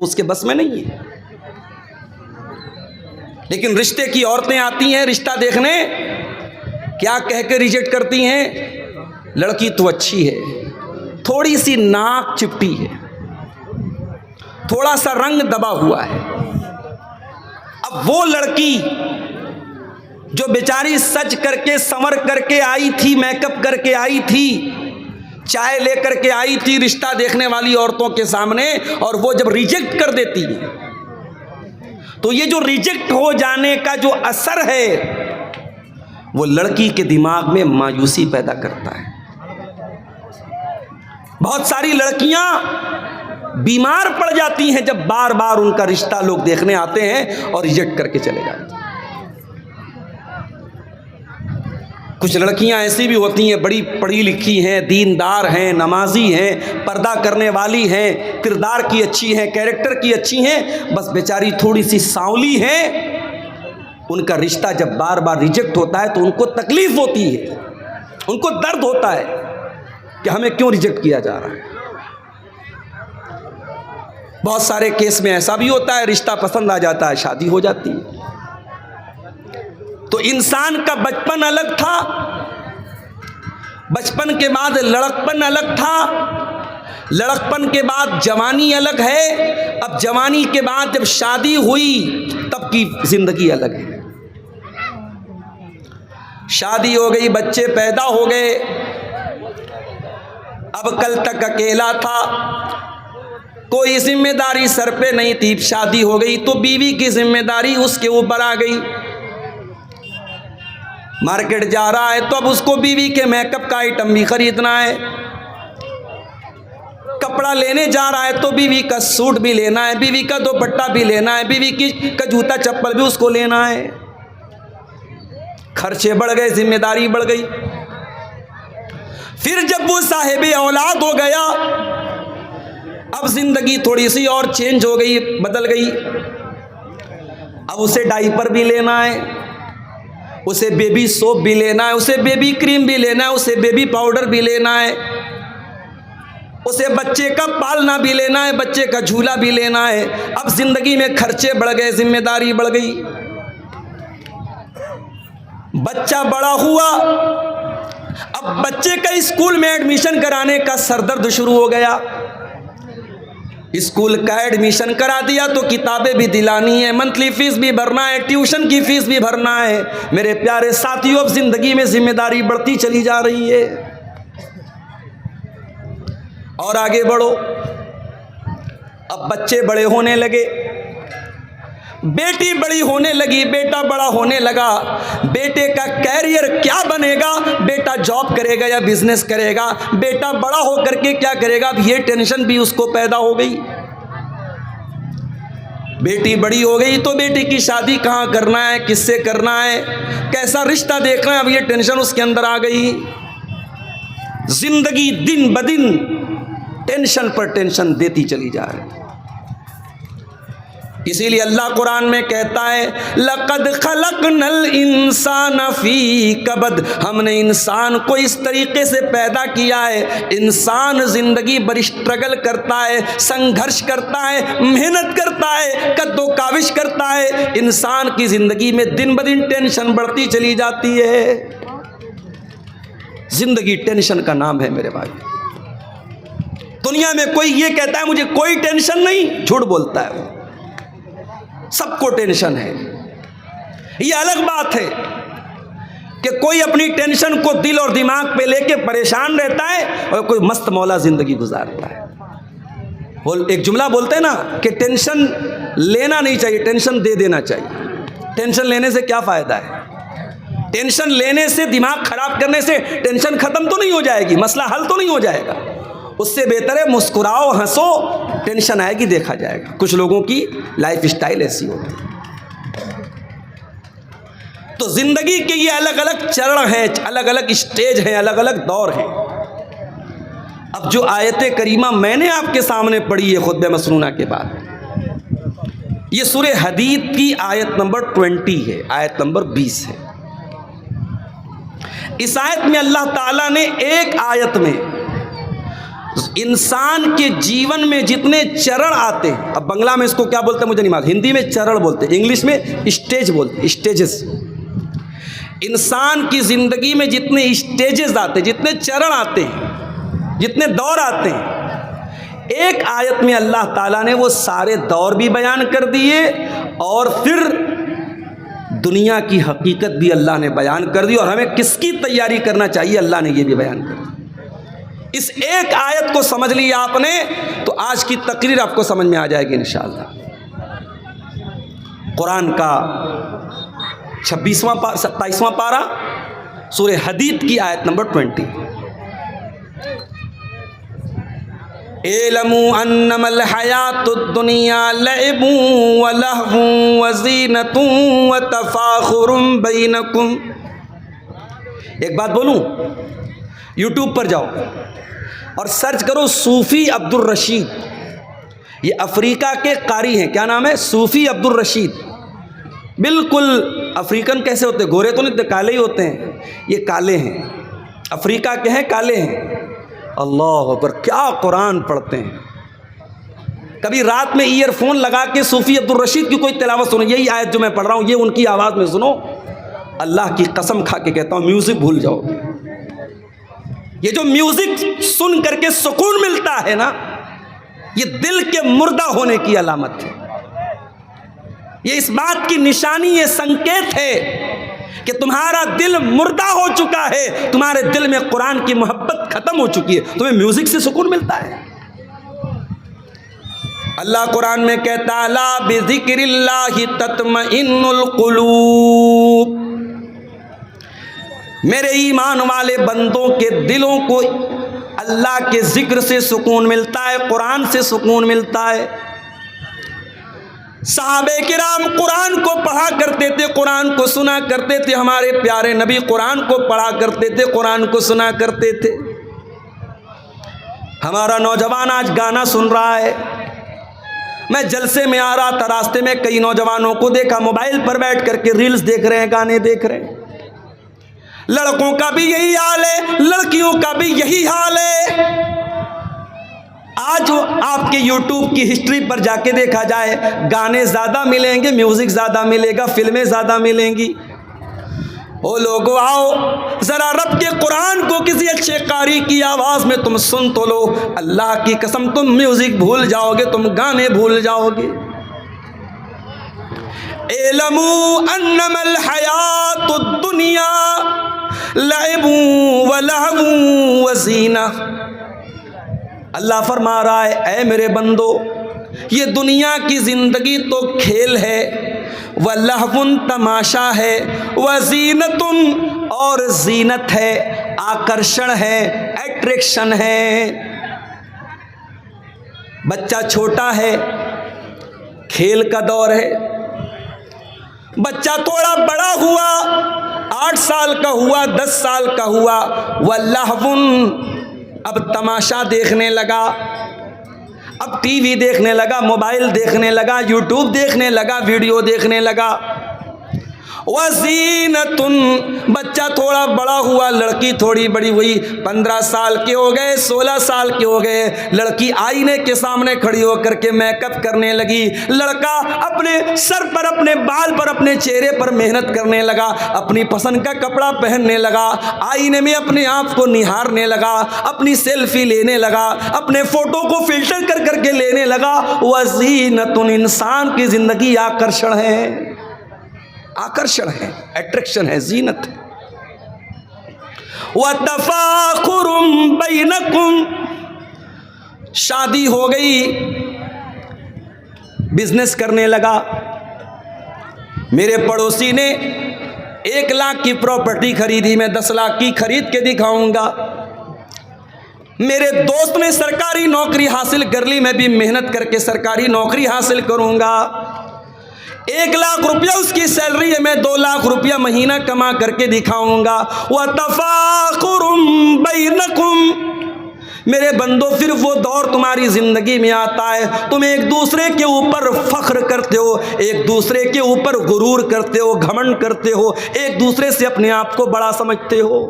तो उसके बस में नहीं है। लेकिन रिश्ते की औरतें आती हैं रिश्ता देखने, क्या कह के रिजेक्ट करती हैं? लड़की तो अच्छी है, थोड़ी सी नाक चिपटी है, थोड़ा सा रंग दबा हुआ है। अब वो लड़की जो बेचारी सज करके संवर करके आई थी, मेकअप करके आई थी, चाय लेकर के आई थी रिश्ता देखने वाली औरतों के सामने, और वो जब रिजेक्ट कर देती है तो ये जो रिजेक्ट हो जाने का जो असर है वो लड़की के दिमाग में मायूसी पैदा करता है। बहुत सारी लड़कियां बीमार पड़ जाती हैं जब बार बार उनका रिश्ता लोग देखने आते हैं और रिजेक्ट करके चले जाते हैं। कुछ लड़कियां ऐसी भी होती हैं, बड़ी पढ़ी लिखी हैं, दीनदार हैं, नमाजी हैं, पर्दा करने वाली हैं, किरदार की अच्छी हैं, कैरेक्टर की अच्छी हैं, बस बेचारी थोड़ी सी सांवली हैं। उनका रिश्ता जब बार बार रिजेक्ट होता है तो उनको तकलीफ होती है, उनको दर्द होता है कि हमें क्यों रिजेक्ट किया जा रहा है। बहुत सारे केस में ऐसा भी होता है, रिश्ता पसंद आ जाता है, शादी हो जाती है। तो इंसान का बचपन अलग था, बचपन के बाद लड़कपन अलग था, लड़कपन के बाद जवानी अलग है, अब जवानी के बाद जब शादी हुई तब की जिंदगी अलग है। शादी हो गई, बच्चे पैदा हो गए, अब कल तक अकेला था, कोई जिम्मेदारी सर पे नहीं थी, शादी हो गई तो बीवी की जिम्मेदारी उसके ऊपर आ गई। मार्केट जा रहा है तो अब उसको बीवी के मेकअप का आइटम भी खरीदना है, कपड़ा लेने जा रहा है तो बीवी का सूट भी लेना है, बीवी का दुपट्टा भी लेना है, बीवी का जूता चप्पल भी उसको लेना है। खर्चे बढ़ गए, जिम्मेदारी बढ़ गई। फिर जब वो साहिब औलाद हो गया, अब जिंदगी थोड़ी सी और चेंज हो गई, बदल गई। अब उसे डाइपर भी लेना है, उसे बेबी सोप भी लेना है, उसे बेबी क्रीम भी लेना है, उसे बेबी पाउडर भी लेना है, उसे बच्चे का पालना भी लेना है, बच्चे का झूला भी लेना है। अब जिंदगी में खर्चे बढ़ गए, जिम्मेदारी बढ़ गई। बच्चा बड़ा हुआ, अब बच्चे का स्कूल में एडमिशन कराने का सरदर्द शुरू हो गया। स्कूल का एडमिशन करा दिया तो किताबें भी दिलानी है, मंथली फीस भी भरना है, ट्यूशन की फीस भी भरना है। मेरे प्यारे साथियों, अब जिंदगी में जिम्मेदारी बढ़ती चली जा रही है। और आगे बढ़ो, अब बच्चे बड़े होने लगे, बेटी बड़ी होने लगी, बेटा बड़ा होने लगा। बेटे का कैरियर क्या बनेगा, बेटा जॉब करेगा या बिजनेस करेगा, बेटा बड़ा होकर के क्या करेगा, अब ये टेंशन भी उसको पैदा हो गई। बेटी बड़ी हो गई तो बेटी की शादी कहाँ करना है, किससे करना है, कैसा रिश्ता देखना है, अब ये टेंशन उसके अंदर आ गई। जिंदगी दिन ब दिन टेंशन पर टेंशन देती चली जा रही। इसीलिए अल्लाह कुरान में कहता है, लक़द ख़लक़नल इंसान फ़ी कबद, हमने इंसान को इस तरीके से पैदा किया है। इंसान जिंदगी बड़ी स्ट्रगल करता है, संघर्ष करता है, मेहनत करता है, कद्दो-काविश करता है। इंसान की जिंदगी में दिन ब दिन टेंशन बढ़ती चली जाती है। जिंदगी टेंशन का नाम है मेरे भाई। दुनिया में कोई ये कहता है मुझे कोई टेंशन नहीं, झूठ बोलता है वो। सबको टेंशन है। ये अलग बात है कि कोई अपनी टेंशन को दिल और दिमाग पे लेके परेशान रहता है और कोई मस्त मौला जिंदगी गुजारता है। एक जुमला बोलते हैं ना कि टेंशन लेना नहीं चाहिए, टेंशन दे देना चाहिए। टेंशन लेने से क्या फायदा है? टेंशन लेने से, दिमाग खराब करने से टेंशन खत्म तो नहीं हो जाएगी, मसला हल तो नहीं हो जाएगा। उससे बेहतर है मुस्कुराओ, हंसो, टेंशन आएगी देखा जाएगा। कुछ लोगों की लाइफ स्टाइल ऐसी होती है। तो जिंदगी के ये अलग अलग चरण हैं, अलग अलग स्टेज हैं, अलग अलग दौर हैं। अब जो आयत करीमा मैंने आपके सामने पढ़ी है खुतबे मसनूना के बाद, ये सूरे हदीद की आयत नंबर 20 है, आयत नंबर 20 है। इस आयत में अल्लाह ताला ने एक आयत में इंसान के जीवन में जितने चरण आते हैं, अब बांग्ला में इसको क्या बोलते हैं मुझे नहीं मालूम, हिंदी में चरण बोलते हैं, इंग्लिश में स्टेज बोलते हैं, स्टेजेस। इंसान की ज़िंदगी में जितने स्टेजेस आते हैं, जितने चरण आते हैं, जितने दौर आते हैं, एक आयत में अल्लाह ताला ने वो सारे दौर भी बयान कर दिए और फिर दुनिया की हकीकत भी अल्लाह ने बयान कर दी और हमें किसकी तैयारी करना चाहिए अल्लाह ने ये भी बयान कर दी। इस एक आयत को समझ लिया आपने तो आज की तकरीर आपको समझ में आ जाएगी इंशाअल्लाह। कुरान का 27वां पारा सूरह हदीद की आयत नंबर 20। एलमू अन्नमल हयातुद दुनिया लअबुन व लहवुन व ज़ीनतुन व तफ़ाखुरुन बैनकुम। एक बात बोलूं, यूट्यूब पर जाओ और सर्च करो सूफ़ी अब्दुल रशीद। ये अफ्रीका के कारी हैं, क्या नाम है? सूफ़ी अब्दुल रशीद। बिल्कुल अफ्रीकन कैसे होते हैं? गोरे तो नहीं, काले ही होते हैं। ये काले हैं, अफ्रीका के हैं, काले हैं। अल्लाह अकबर, क्या कुरान पढ़ते हैं। कभी रात में ईयरफोन लगा के सूफ़ी अब्दुल रशीद की कोई तिलावत सुनो, यही आयत जो मैं पढ़ रहा हूँ ये उनकी आवाज़ में सुनो, अल्लाह की कसम खा के कहता हूँ म्यूज़िक भूल जाओगे। ये जो म्यूज़िक सुन करके सुकून मिलता है ना, ये दिल के मुर्दा होने की अलामत है। ये इस बात की निशानी, ये संकेत है कि तुम्हारा दिल मुर्दा हो चुका है, तुम्हारे दिल में कुरान की मोहब्बत खत्म हो चुकी है, तुम्हें म्यूजिक से सुकून मिलता है। अल्लाह कुरान में कहता है ला बिज़िक्रिल्लाहि तत्मइन्नुल कुलूब। मेरे ईमान वाले बंदों के दिलों को अल्लाह के जिक्र से सुकून मिलता है, कुरान से सुकून मिलता है। सहाबे किराम कुरान को पढ़ा करते थे, कुरान को सुना करते थे। हमारे प्यारे नबी कुरान को पढ़ा करते थे, कुरान को सुना करते थे। हमारा नौजवान आज गाना सुन रहा है। मैं जलसे में आ रहा था, रास्ते में कई नौजवानों को देखा मोबाइल पर बैठ करके रील्स देख रहे हैं, गाने देख रहे हैं। लड़कों का भी यही हाल है, लड़कियों का भी यही हाल है। आज आपके YouTube की हिस्ट्री पर जाके देखा जाए, गाने ज़्यादा मिलेंगे, म्यूज़िक ज़्यादा मिलेगा, फिल्में ज़्यादा मिलेंगी। ओ लोगो आओ ज़रा रब के कुरान को किसी अच्छे कारी की आवाज़ में तुम सुन तो लो। अल्लाह की कसम तुम म्यूज़िक भूल जाओगे, तुम गाने भूल जाओगे। एलमू अन्नमल हयातुद दुनिया लअबुन व लहवुन व ज़ीना। अल्लाह फरमा रहा है, ऐ मेरे बंदो, ये दुनिया की ज़िंदगी तो खेल है, व लहवुन तमाशा है, व ज़ीनतुन और ज़ीनत है, आकर्षण है, एट्रैक्शन है। बच्चा छोटा है, खेल का दौर है। बच्चा थोड़ा बड़ा हुआ, 8 साल का हुआ, 10 साल का हुआ, व लहवुन अब तमाशा देखने लगा, अब टीवी देखने लगा, मोबाइल देखने लगा, यूट्यूब देखने लगा, वीडियो देखने लगा। वज़ीनतुन बच्चा थोड़ा बड़ा हुआ, लड़की थोड़ी बड़ी हुई, 15 साल के हो गए, 16 साल के हो गए। लड़की आईने के सामने खड़ी होकर के मेकअप करने लगी। लड़का अपने सर पर, अपने बाल पर, अपने चेहरे पर मेहनत करने लगा, अपनी पसंद का कपड़ा पहनने लगा, आईने में अपने आप को निहारने लगा, अपनी सेल्फी लेने लगा, अपने फोटो को फिल्टर कर करके लेने लगा। वज़ीनतुन इंसान की ज़िंदगी आकर्षण है, आकर्षण है, एट्रैक्शन है, जीनत है। व तफाखुरुम बैनकुम, शादी हो गई, बिजनेस करने लगा। मेरे पड़ोसी ने 1 लाख की प्रॉपर्टी खरीदी, मैं 10 लाख की खरीद के दिखाऊंगा। मेरे दोस्त ने सरकारी नौकरी हासिल कर ली, मैं भी मेहनत करके सरकारी नौकरी हासिल करूंगा। 1 लाख रुपया उसकी सैलरी है, मैं 2 लाख रुपया महीना कमा करके दिखाऊंगा। व तफाखुरुम बैनकुम, मेरे बंदो फिर वो दौर तुम्हारी ज़िंदगी में आता है, तुम एक दूसरे के ऊपर फ़ख्र करते हो, एक दूसरे के ऊपर गुरूर करते हो, घमंड करते हो, एक दूसरे से अपने आप को बड़ा समझते हो।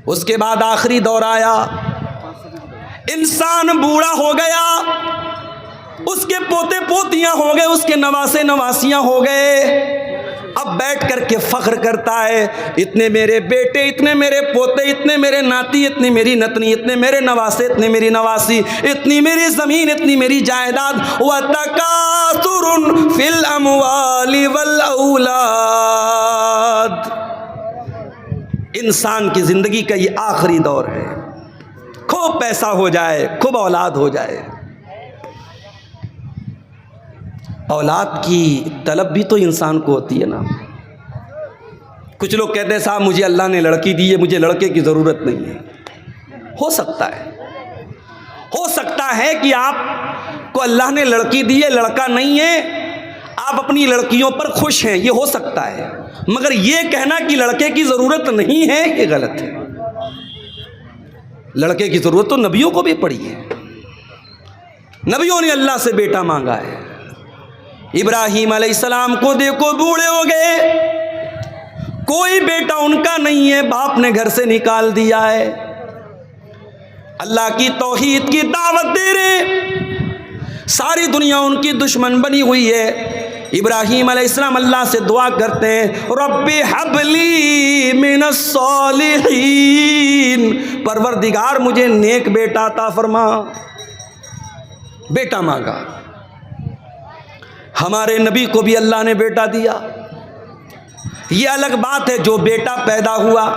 उसके बाद आखिरी दौर आया, इंसान बूढ़ा हो गया, उसके पोते पोतियां हो गए, उसके नवासे नवासियां हो गए। अब बैठ करके फख्र करता है, इतने मेरे बेटे, इतने मेरे पोते, इतने मेरे नाती, इतनी मेरी नतनी, इतने मेरे नवासे, इतनी मेरी नवासी, इतनी मेरी ज़मीन, इतनी मेरी जायदाद। व तकासुरुन फिल अमवालि वल औलाद। इंसान की ज़िंदगी का ये आखिरी दौर है, खूब पैसा हो जाए, खूब औलाद हो जाए। औलाद की तलब भी तो इंसान को होती है ना। कुछ लोग कहते हैं साहब मुझे अल्लाह ने लड़की दी है, मुझे लड़के की ज़रूरत नहीं है। हो सकता है कि आपको अल्लाह ने लड़की दी है, लड़का नहीं है, आप अपनी लड़कियों पर खुश हैं, ये हो सकता है। मगर ये कहना कि लड़के की ज़रूरत नहीं है, ये गलत है। लड़के की ज़रूरत तो नबियों को भी पड़ी है। नबियों ने अल्लाह से बेटा मांगा है। इब्राहीम अलैहिस्सलाम को देखो, बूढ़े हो गए, कोई बेटा उनका नहीं है, बाप ने घर से निकाल दिया है। अल्लाह की तौहीद की दावत दे रहे, सारी दुनिया उनकी दुश्मन बनी हुई है। इब्राहीम अलैहिस्सलाम अल्लाह से दुआ करते हैं, रब्बि हबली मिनस सालिहीन, परवरदिगार मुझे नेक बेटा अता फरमा। बेटा मांगा। हमारे नबी को भी अल्लाह ने बेटा दिया। ये अलग बात है जो बेटा पैदा हुआ,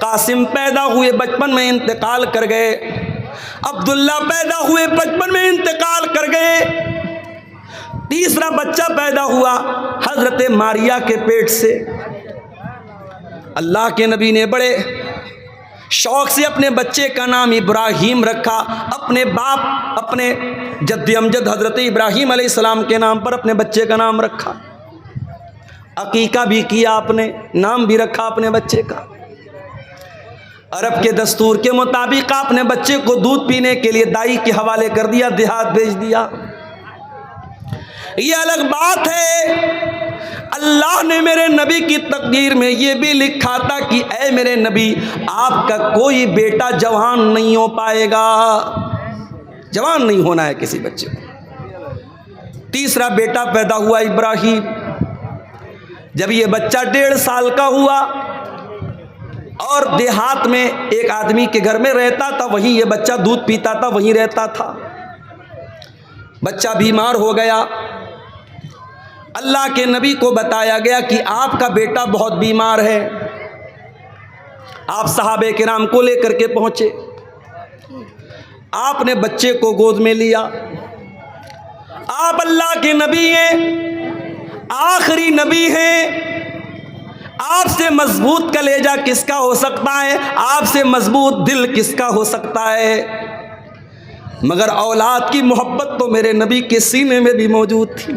कासिम पैदा हुए, बचपन में इंतकाल कर गए। अब्दुल्ला पैदा हुए, बचपन में इंतकाल कर गए। तीसरा बच्चा पैदा हुआ हजरत मारिया के पेट से। अल्लाह के नबी ने बड़े शौक से अपने बच्चे का नाम इब्राहीम रखा। अपने बाप, अपने जद्द अमजद हजरत इब्राहीम अलैहिस्सलाम के नाम पर अपने बच्चे का नाम रखा। अकीका भी किया आपने, नाम भी रखा अपने बच्चे का। अरब के दस्तूर के मुताबिक आपने बच्चे को दूध पीने के लिए दाई के हवाले कर दिया, देहात भेज दिया। ये अलग बात है, अल्लाह ने मेरे नबी की तकदीर में ये भी लिखा था कि ऐ मेरे नबी, आपका कोई बेटा जवान नहीं हो पाएगा, जवान नहीं होना है किसी बच्चे को। तीसरा बेटा पैदा हुआ इब्राहीम। जब ये बच्चा 1.5 साल का हुआ और देहात में एक आदमी के घर में रहता था, वहीं ये बच्चा दूध पीता था, वहीं रहता था। बच्चा बीमार हो गया। अल्लाह के नबी को बताया गया कि आपका बेटा बहुत बीमार है। आप सहाबे किराम को लेकर के पहुंचे, आपने बच्चे को गोद में लिया। आप अल्लाह के नबी हैं, आखिरी नबी हैं। आपसे मजबूत कलेजा किसका हो सकता है, आपसे मजबूत दिल किसका हो सकता है। मगर औलाद की मोहब्बत तो मेरे नबी के सीने में भी मौजूद थी।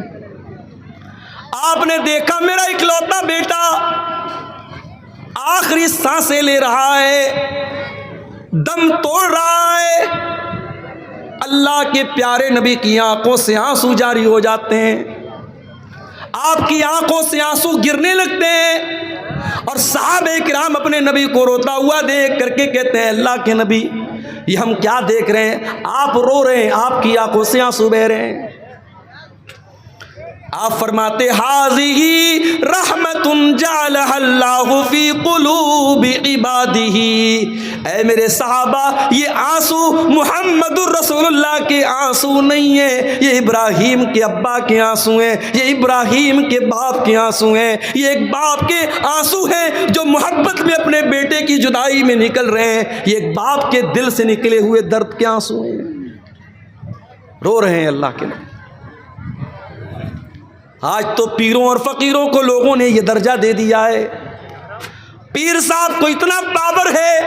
आपने देखा मेरा इकलौता बेटा आखिरी सांसें ले रहा है, दम तोड़ रहा है। अल्लाह के प्यारे नबी की आंखों से आंसू जारी हो जाते हैं, आपकी आंखों से आंसू गिरने लगते हैं। और सहाबे किराम अपने नबी को रोता हुआ देख करके कहते हैं, अल्लाह के नबी ये हम क्या देख रहे हैं, आप रो रहे हैं, आपकी आंखों से आंसू बह रहे हैं। आप फरमाते, हाज़िही रहमतुन जअलहल्लाहु फी क़ुलूबि इबादिही। ऐ मेरे सहाबा, ये आंसू मुहम्मदुर रसूलुल्लाह के आंसू नहीं है, ये इब्राहीम के अब्बा के आंसू हैं, ये इब्राहीम के बाप के आंसू हैं। ये एक बाप के आंसू हैं जो मोहब्बत में अपने बेटे की जुदाई में निकल रहे हैं। ये एक बाप के दिल से निकले हुए दर्द के आंसू हैं, रो रहे हैं अल्लाह के नबी। आज तो पीरों और फकीरों को लोगों ने यह दर्जा दे दिया है। पीर साहब को इतना पावर है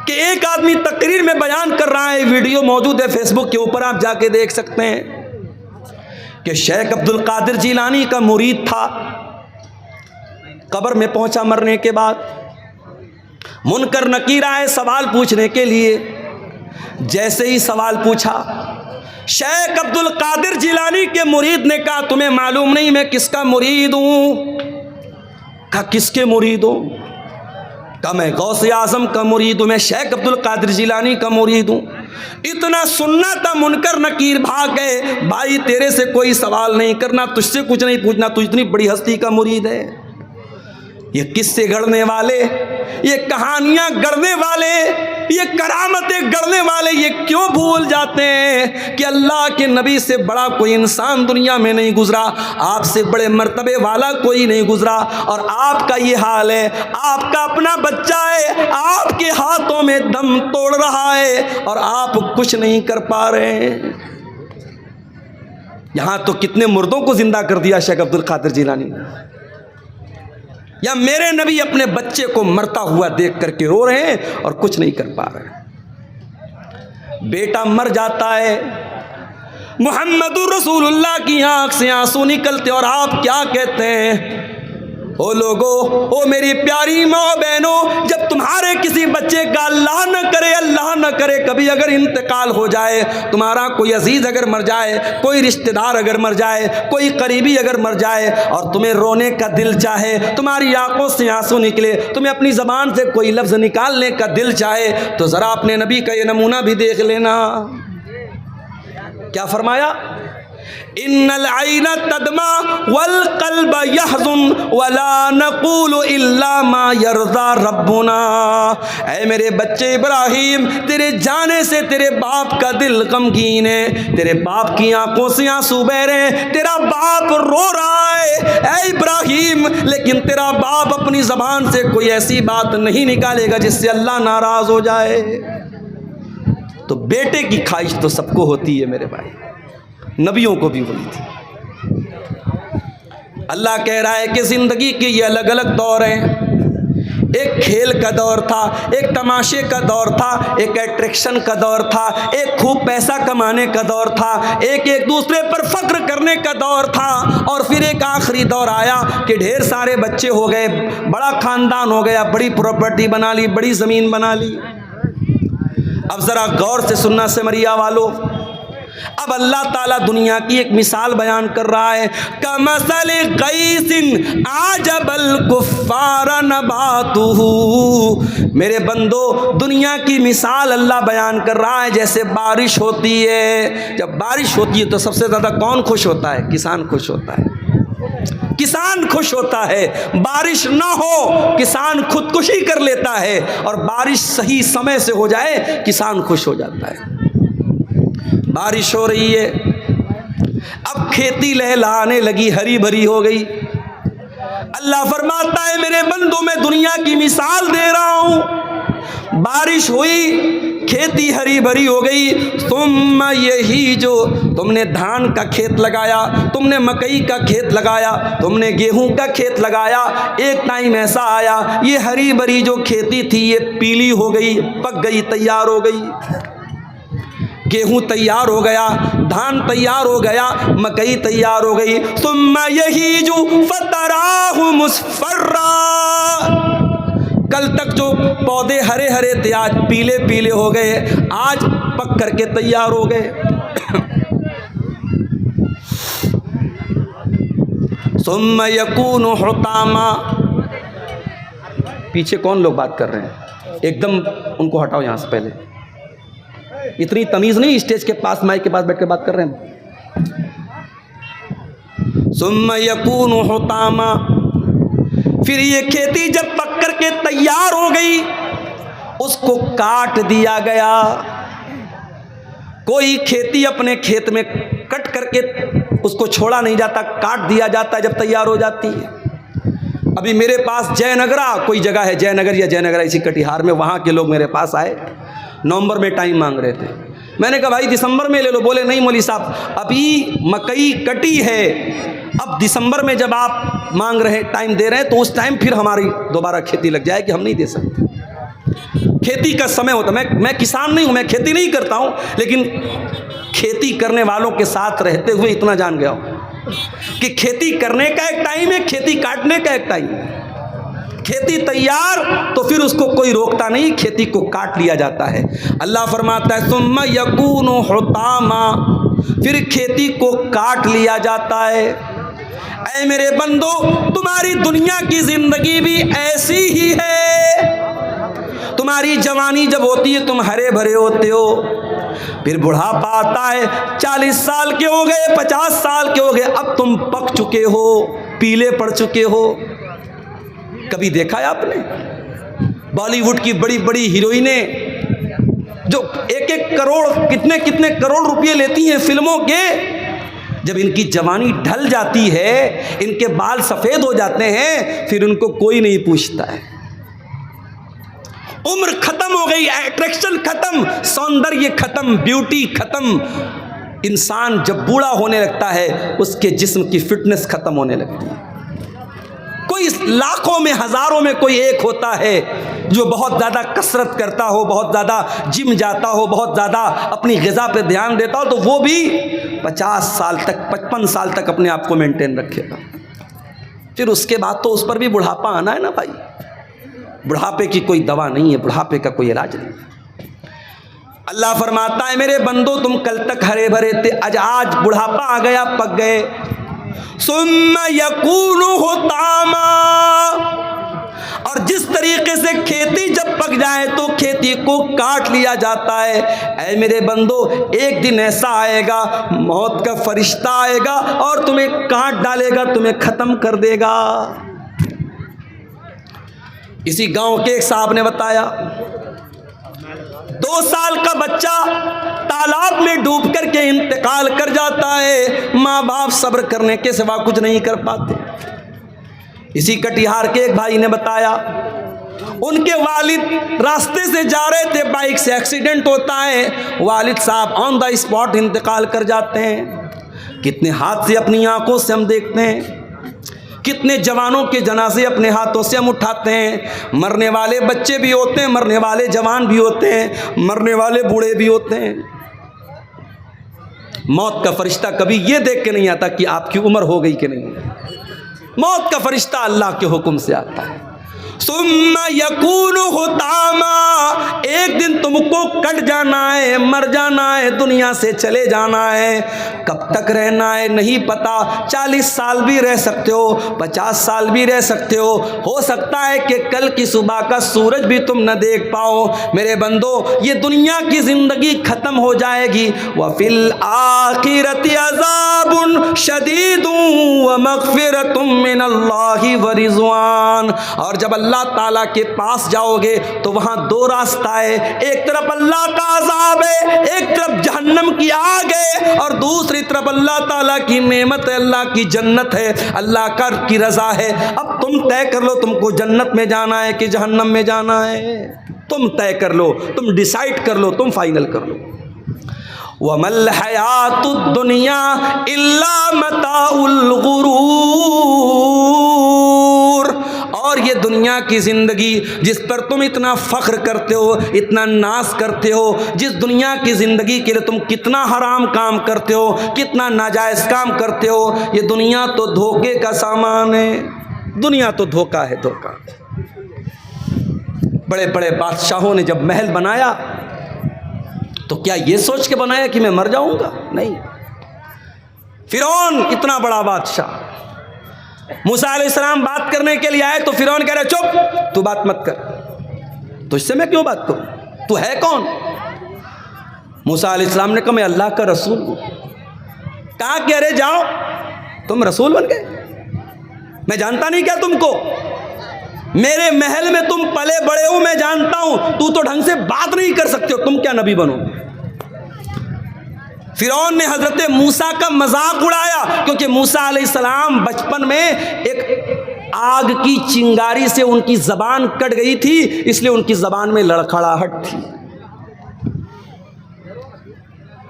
कि एक आदमी तकरीर में बयान कर रहा है, वीडियो मौजूद है फेसबुक के ऊपर, आप जाके देख सकते हैं कि शेख अब्दुल कादिर जिलानी का मुरीद था। कब्र में पहुंचा मरने के बाद, मुनकर नकीर आए सवाल पूछने के लिए। जैसे ही सवाल पूछा, शेख अब्दुल कादिर जिलानी के मुरीद ने कहा, तुम्हें मालूम नहीं मैं किसका मुरीद हूं? कहा किसके मुरीद हो? का मैं गौसे आज़म का मुरीद हूँ, मैं शेख अब्दुल कादिर जिलानी का मुरीद हूँ। इतना सुनना था, मुनकर नकीर भाग गए। भाई तेरे से कोई सवाल नहीं करना, तुझसे कुछ नहीं पूछना, तू इतनी बड़ी हस्ती का मुरीद है। ये किस्से गढ़ने वाले, ये कहानियां गढ़ने वाले, ये करामतें गढ़ने वाले ये क्यों भूल जाते हैं कि अल्लाह के नबी से बड़ा कोई इंसान दुनिया में नहीं गुजरा, आपसे बड़े मर्तबे वाला कोई नहीं गुजरा। और आपका ये हाल है, आपका अपना बच्चा है, आपके हाथों में दम तोड़ रहा है और आप कुछ नहीं कर पा रहे हैं। यहां तो कितने मुर्दों को जिंदा कर दिया शेख अब्दुल कादिर जिलानी ने। या मेरे नबी अपने बच्चे को मरता हुआ देख करके रो रहे हैं और कुछ नहीं कर पा रहे। बेटा मर जाता है, मुहम्मदुर रसूलुल्लाह की आंख से आंसू निकलते और आप क्या कहते हैं? ओ लोगो, ओ मेरी प्यारी माँ बहनों, जब तुम्हारे किसी बच्चे का अल्लाह न करे कभी अगर इंतकाल हो जाए, तुम्हारा कोई अजीज अगर मर जाए, कोई रिश्तेदार अगर मर जाए, कोई करीबी अगर मर जाए और तुम्हें रोने का दिल चाहे, तुम्हारी आंखों से आंसू निकले, तुम्हें अपनी ज़बान से कोई लफ्ज़ निकालने का दिल चाहे, तो ज़रा अपने नबी का ये नमूना भी देख लेना। क्या फरमाया? इन्नल आइना तदमा वल कल्ब यहज़ुन वला नक़ूलु इल्ला मा यर्ज़ा रब्बुना। ऐ मेरे बच्चे इब्राहिम, तेरे जाने से तेरे बाप का दिल गमगीन है, तेरे बाप की आंखों से आंसू बह रहे हैं, तेरा बाप रो रहा है। ऐ इब्राहिम, लेकिन तेरा बाप अपनी ज़बान से कोई ऐसी बात नहीं निकालेगा जिससे अल्लाह नाराज़ हो जाए। तो बेटे की ख्वाहिश तो सबको होती है मेरे भाई, नबियों को भी हुई थी। अल्लाह कह रहा है कि ज़िंदगी के ये अलग अलग दौर हैं। एक खेल का दौर था, एक तमाशे का दौर था, एक अट्रैक्शन का दौर था, एक खूब पैसा कमाने का दौर था, एक दूसरे पर फख्र करने का दौर था, और फिर एक आखिरी दौर आया कि ढेर सारे बच्चे हो गए, बड़ा ख़ानदान हो गया, बड़ी प्रॉपर्टी बना ली, बड़ी ज़मीन बना ली। अब ज़रा गौर से सुनना सिमरिया वालों, अब अल्लाह ताला दुनिया की एक मिसाल बयान कर रहा है। कमसल गैसिन आजबल कुफ्फार नबातुहु। मेरे बंदो, दुनिया की मिसाल अल्लाह बयान कर रहा है जैसे बारिश होती है। जब बारिश होती है तो सबसे ज़्यादा कौन खुश होता है? किसान खुश होता है। किसान खुश होता है। बारिश ना हो, किसान खुदकुशी कर लेता है, और बारिश सही समय से हो जाए, किसान खुश हो जाता है। बारिश हो रही है, अब खेती लहलहाने लगी, हरी भरी हो गई। अल्लाह फरमाता है मेरे बंदों, मैं दुनिया की मिसाल दे रहा हूँ। बारिश हुई, खेती हरी भरी हो गई। तुम यही जो तुमने धान का खेत लगाया, तुमने मकई का खेत लगाया, तुमने गेहूं का खेत लगाया, एक टाइम ऐसा आया ये हरी भरी जो खेती थी ये पीली हो गई, पक गई, तैयार हो गई। गेहूं तैयार हो गया, धान तैयार हो गया, मकई तैयार हो गई। सुम्मा यही जो फतराहु मुस्फर्रा, कल तक जो पौधे हरे हरे थे आज पीले पीले हो गए, आज पक करके तैयार हो गए। सुम्मा यकूनु हुतामा। पीछे कौन लोग बात कर रहे हैं? एकदम उनको हटाओ यहाँ से पहले। इतनी तमीज़ नहीं, स्टेज के पास माइक के पास बैठ के बात कर रहे हैं। सुम्मा यकूनु हुतामा, फिर ये खेती जब पक करके तैयार हो गई, उसको काट दिया गया। कोई खेती अपने खेत में कट करके उसको छोड़ा नहीं जाता, काट दिया जाता है जब तैयार हो जाती है। अभी मेरे पास जयनगरा कोई जगह है, जयनगर या जयनगरा इसी कटिहार में, वहाँ के लोग मेरे पास आए, नवंबर में टाइम मांग रहे थे। मैंने कहा भाई दिसंबर में ले लो। बोले नहीं मौलवी साहब, अभी मकई कटी है, अब दिसंबर में जब आप मांग रहे टाइम दे रहे हैं तो उस टाइम फिर हमारी दोबारा खेती लग जाएगी, हम नहीं दे सकते। खेती का समय होता। मैं किसान नहीं हूँ, मैं खेती नहीं करता हूँ, लेकिन खेती करने वालों के साथ रहते हुए इतना जान गया हूँ कि खेती करने का एक टाइम है, खेती काटने का एक टाइम है। खेती तैयार तो फिर उसको कोई रोकता नहीं, खेती को काट लिया जाता है। अल्लाह फरमाता है सुम्मा यकूनु हुतामा, फिर खेती को काट लिया जाता है। ऐ मेरे बंदो, तुम्हारी दुनिया की जिंदगी भी ऐसी ही है। तुम्हारी जवानी जब होती है तुम हरे भरे होते हो, फिर बुढ़ापा आता है, 40 साल के हो गए, 50 साल के हो गए, अब तुम पक चुके हो, पीले पड़ चुके हो। कभी देखा है आपने बॉलीवुड की बड़ी बड़ी हीरोइनें जो एक एक करोड़ कितने कितने करोड़ रुपए लेती हैं फिल्मों के, जब इनकी जवानी ढल जाती है, इनके बाल सफ़ेद हो जाते हैं, फिर उनको कोई नहीं पूछता है। उम्र खत्म हो गई, अट्रैक्शन खत्म, सौंदर्य खत्म, ब्यूटी खत्म। इंसान जब बूढ़ा होने लगता है उसके जिस्म की फिटनेस खत्म होने लगती है। कोई लाखों में हजारों में कोई एक होता है जो बहुत ज़्यादा कसरत करता हो, बहुत ज़्यादा जिम जाता हो, बहुत ज़्यादा अपनी ग़िज़ा पे ध्यान देता हो, तो वो भी 50 साल तक 55 साल तक अपने आप को मेंटेन रखेगा। फिर उसके बाद तो उस पर भी बुढ़ापा आना है ना भाई। बुढ़ापे की कोई दवा नहीं है, बुढ़ापे का कोई इलाज नहीं है। अल्लाह फरमाता है मेरे बंदो तुम कल तक हरे भरे थे, आज बुढ़ापा आ गया, पक गए। सुम्मा यकूनु हुतामा, और जिस तरीके से खेती जब पक जाए तो खेती को काट लिया जाता है, ऐ मेरे बंदो एक दिन ऐसा आएगा, मौत का फरिश्ता आएगा और तुम्हें काट डालेगा, तुम्हें खत्म कर देगा। इसी गांव के एक साहब ने बताया 2 साल का बच्चा तालाब में डूब करके इंतकाल कर जाता है, माँ बाप सब्र करने के सिवा कुछ नहीं कर पाते। इसी कटिहार के एक भाई ने बताया उनके वालिद रास्ते से जा रहे थे, बाइक से एक्सीडेंट होता है, वालिद साहब ऑन द स्पॉट इंतकाल कर जाते हैं। कितने हादसे अपनी आंखों से हम देखते हैं, कितने जवानों के जनाजे अपने हाथों से हम उठाते हैं। मरने वाले बच्चे भी होते हैं, मरने वाले जवान भी होते हैं, मरने वाले बूढ़े भी होते हैं। मौत का फरिश्ता कभी ये देख के नहीं आता कि आपकी उम्र हो गई कि नहीं। मौत का फरिश्ता अल्लाह के हुक्म से आता है। सुम्मा यकूनु हुतामा, एक दिन तुमको कट जाना है, मर जाना है, दुनिया से चले जाना है। कब तक रहना है नहीं पता, 40 साल भी रह सकते हो, 50 साल भी रह सकते हो सकता है कि कल की सुबह का सूरज भी तुम न देख पाओ। मेरे बंदो ये दुनिया की जिंदगी खत्म हो जाएगी। व फिल आखिरति अज़ाबुन शदीदुन व मग़फ़िरतुम मिनल्लाहि व रिज़वान, और जब अल्लाह ताला के पास जाओगे तो वहाँ 2 रास्ता है, एक तरफ अल्लाह का अज़ाब है, एक तरफ जहन्नम की आग है, और दूसरी तरफ अल्लाह ताला की नेमत है, अल्लाह की जन्नत है, अल्लाह की रज़ा है। अब तुम तय कर लो तुमको जन्नत में जाना है कि जहन्नम में जाना है। तुम तय कर लो, तुम डिसाइड कर लो, तुम फाइनल कर लो। वमल हयातुद दुनिया इल्ला मताउल गुरूर, और ये दुनिया की ज़िंदगी जिस पर तुम इतना फ़ख्र करते हो, इतना नाज करते हो, जिस दुनिया की ज़िंदगी के लिए तुम कितना हराम काम करते हो, कितना नाजायज़ काम करते हो, ये दुनिया तो धोखे का सामान है। दुनिया तो धोखा है, धोखा। बड़े बड़े बादशाहों ने जब महल बनाया तो क्या ये सोच के बनाया कि मैं मर जाऊंगा? नहीं। फिरौन इतना बड़ा बादशाह, मूसा अलैहिस्सलाम बात करने के लिए आए तो फिरौन कह रहे चुप, तू बात मत कर, तुझसे मैं क्यों बात करूं, तू है कौन? मूसा अलैहिस्सलाम ने कहा मैं अल्लाह का रसूल हूं। कहा कह रहे जाओ, तुम रसूल बन गए? मैं जानता नहीं क्या तुमको? मेरे महल में तुम पले बड़े हो, मैं जानता हूं, तू तो ढंग से बात नहीं कर सकते हो, तुम क्या नबी बनो? फिरौन ने हजरत मूसा का मजाक उड़ाया, क्योंकि मूसा अलैहिस्सलाम बचपन में एक आग की चिंगारी से उनकी जबान कट गई थी, इसलिए उनकी जबान में लड़खड़ाहट थी।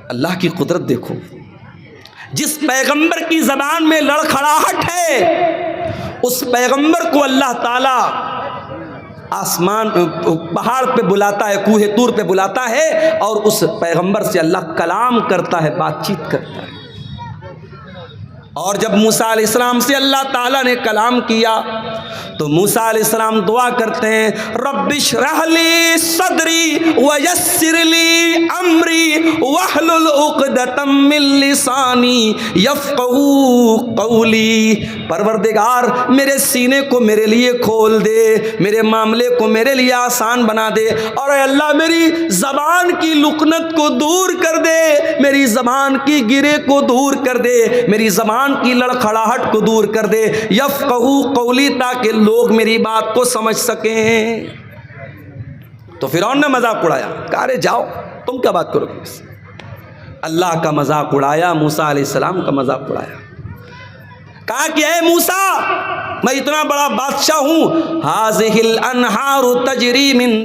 अल्लाह की कुदरत देखो, जिस पैगंबर की जबान में लड़खड़ाहट है उस पैगंबर को अल्लाह ताला आसमान पहाड़ पे बुलाता है, कूहे तूर पे बुलाता है, और उस पैगंबर से अल्लाह कलाम करता है, बातचीत करता है। और जब मूसा अलैहिस्सलाम से अल्लाह ताला ने कलाम किया तो मूसा अलैहिस्सलाम दुआ करते हैं, रब्बिश्रह ली सदरी व यस्सिर ली अमरी वहलुल उक़दतम मिन लिसानी यफ़क़हू क़ौली। परवरदिगार मेरे सीने को मेरे लिए खोल दे, मेरे मामले को मेरे लिए आसान बना दे, और अल्लाह मेरी ज़बान की लुकनत को दूर कर दे, मेरी ज़बान की गिरे को दूर कर दे, मेरी ज़बान की लड़खड़ाहट को दूर कर दे, यफ़क़हू क़ौली, ताकि लोग मेरी बात को समझ सकें। तो फिरौन ने मजाक उड़ाया, कहा अरे जाओ, तुम क्या बात करोगे इससे। अल्लाह का मजाक उड़ाया, मूसा अलैहिस्सलाम का मजाक उड़ाया। कहा कि ऐ मूसा, मैं इतना बड़ा बादशाह हूं, हाज़िहिल अनहारु तजरी मिन